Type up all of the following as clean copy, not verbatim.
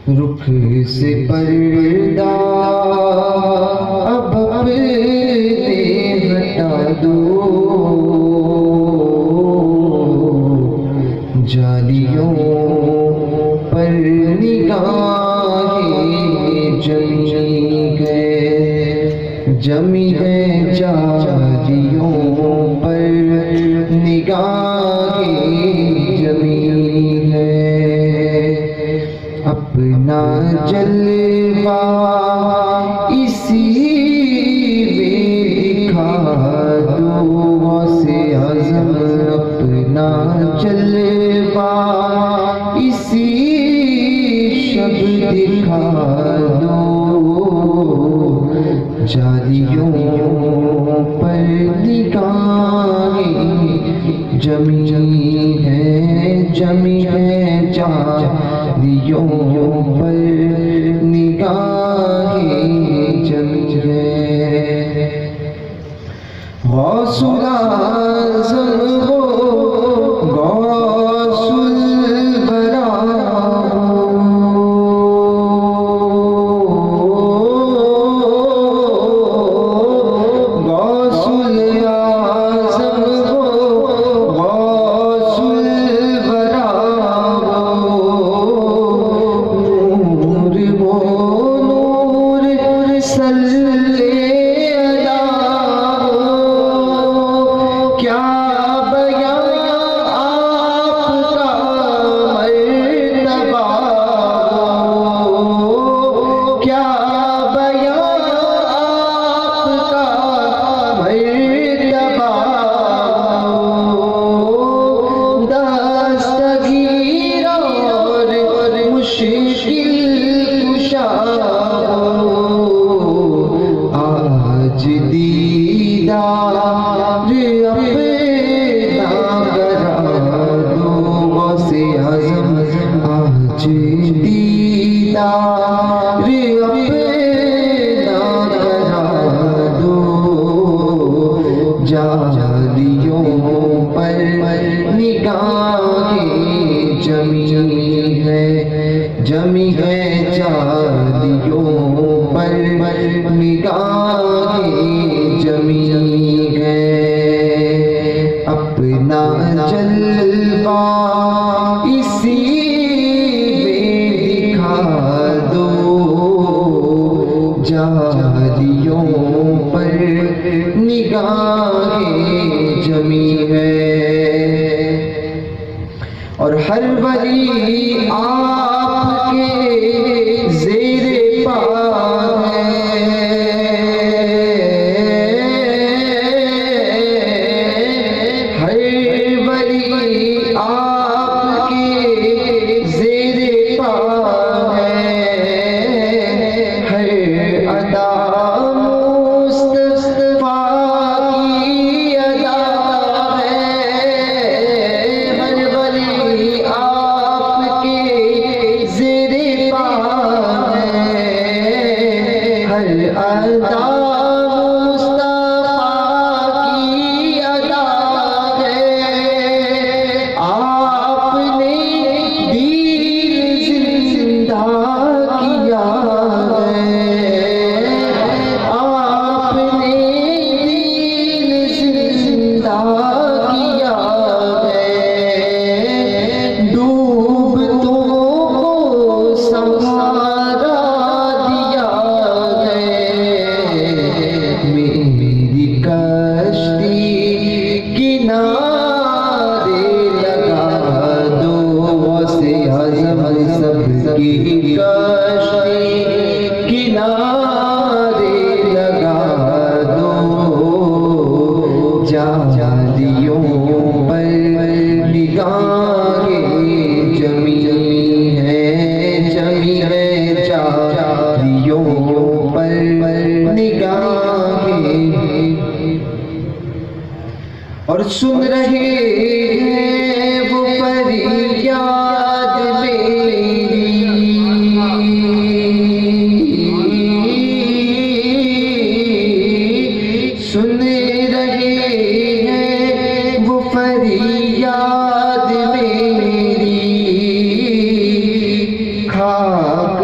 रुख से पर्दा अब अपने हटा दो, जालियों पर निगाहें जमी है जालियों पर निगाहें जमी है। अपना जलवा इसी में दिखा दो गौसे आज़म, अपना जलवा इसी शब दिखा दो, जालियों पर निगाहें जमी है जालियों पर निगाहें जमी है। गौसुल आज़म हो गौसुल बरा आज दीदार अपना करा दो गौसे आज़म, आज दीदार अपना करा दो, जालियों पर निगाहें जमी है जालियों पर निगाहें जमी है। अपना जलवा इसी में दिखा दो, जालियों पर निगाहें जमी है। और हर वली आपके ज़ेरे पा है, हर वली आपके ज़ेरे पा है, हर अदा मुस्तफ़ा की अदा है, हर वली आपके ज़ेरे पा है, हर अदा मुस्तफ़ा की अदा है। आपने दीन जिंदा किया है, आपने दीन जिंदा किया है, डूबतों को सहारा दिया है। मेरी कश्ती किनारे लगा दो गौसे आज़म, सबकी कश्ती किनारे लगा दो, जालियों पर निगाहें जमी है जालियों पर निगाहें। और सुन रहे हैं वो फरियाद मेरी, सुन रहे हैं वो फरियाद मेरी, खाक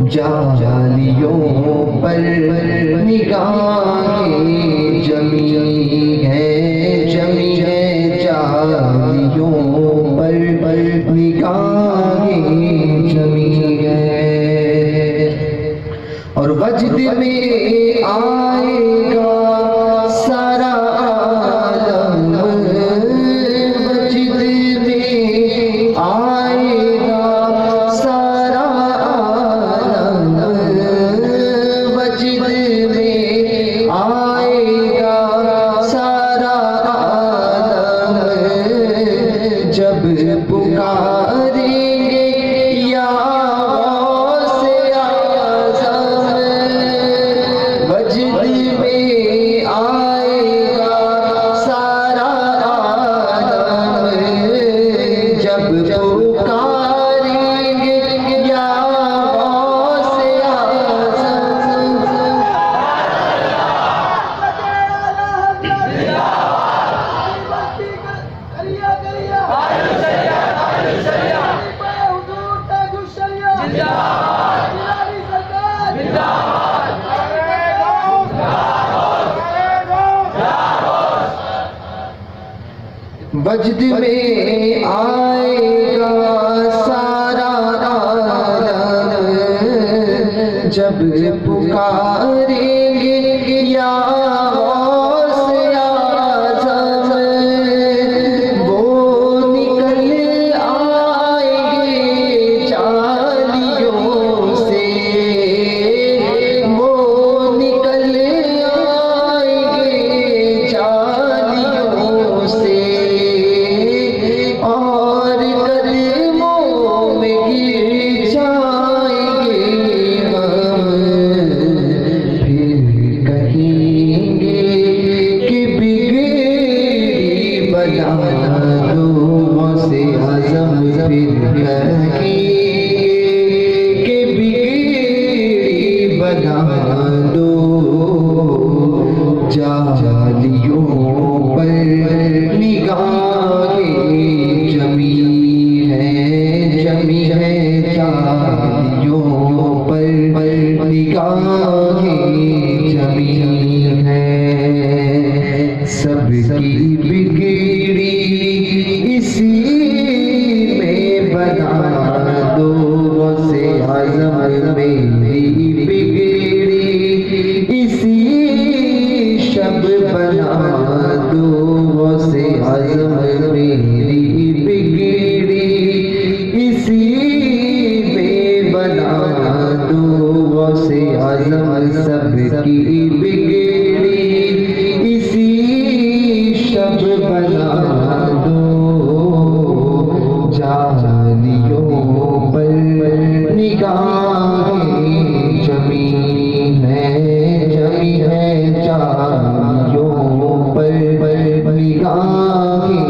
जालियों पर निगाहें जमी है जालियों पर निगाहें जमी है। और वजद में आएगा सारा आलम, वजद में आएगा सारा आलम, वजद में आएगा सारा आलम, जब पुकारेंगे या से आज़म, वजद में आएगा सारा आलम, जब पुकारेंगे या से आज़म। वजद में आएगा सारा आलम, जब पुकारेंगे या से आज़म, वो निकल आएंगे जालियों से, वो निकल आएंगे जालियों से, और कदमों में गिर जाएंगे हम, फिर कहेंगे कि बिगड़ी बना दो से आज़म, फिर कहेंगे कि बिगड़ी बना दो, जालियों पर निगाहें जमी है जालियों पर निगाहें जमी है। सबकी बिगड़ी इसी में बना दो से आज़म, मेरी बिगड़ी इसी शब बना दो से आज़म, मेरी बिगड़ी इसी में बना दो से आज़म, सबकी बिगड़ी इसी शब बना दो, जालियों पर निगाहें जमी है जालियों पर निगाहें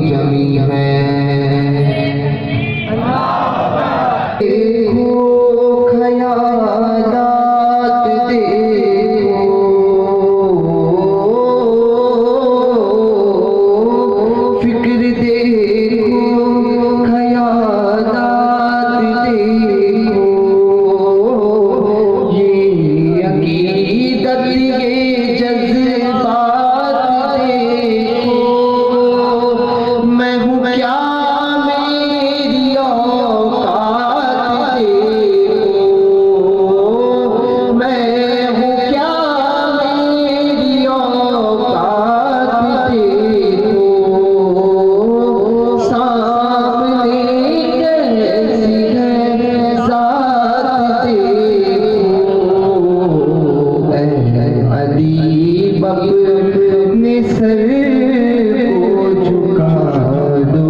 जमी है। देखो ख़यालात देखो, फिक्र देखो ख़यालात देखो, ये अक़ीदत ये जज़्बात देखो, मैं हूँ क्या मेरी औकात देखो, मैं हूँ क्या मेरी औकात देखो, सामने कैसी है ज़ात देखो, अदीब अपने सर को झुका दो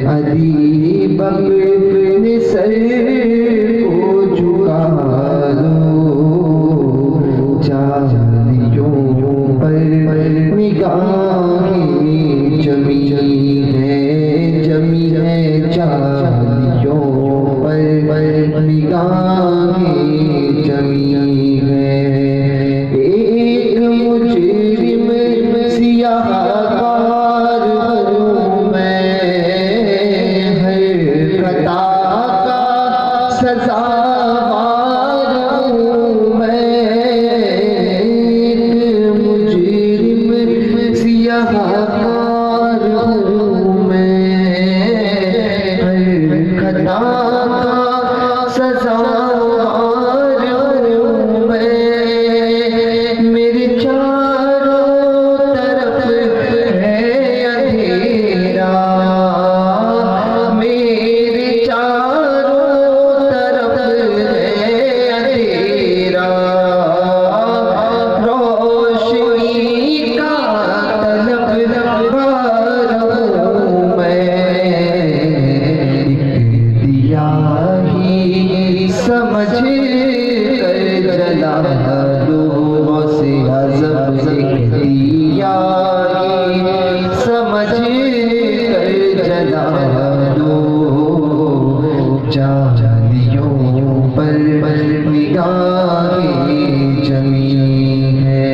अदीब अपने सर को झुका दो, जालियों पर निगाहें जमी है जालियों पर निगाहें जमी है। एक मुजरिम सियाहकार हूँ मैं, हर खता का जला दो, जालियों पर निगाहें जमी है,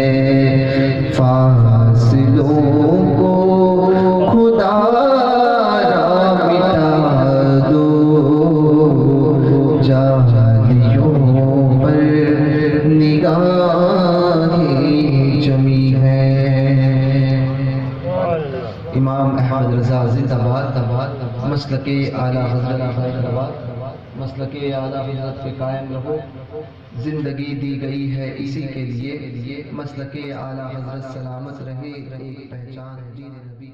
फासलों को खुदा मिटा दो, जालियों पर निगाहें जमी है। इमाम अहमद रज़ा जिंदाबाद, मसलके आला हज़रत जिंदाबाद, मसलके आला हज़रत पे कायम रहो। जिंदगी दी गई है इसी के लिए, मसलके आला हज़रत सलामत रहे, एक पहचान दीन नबी।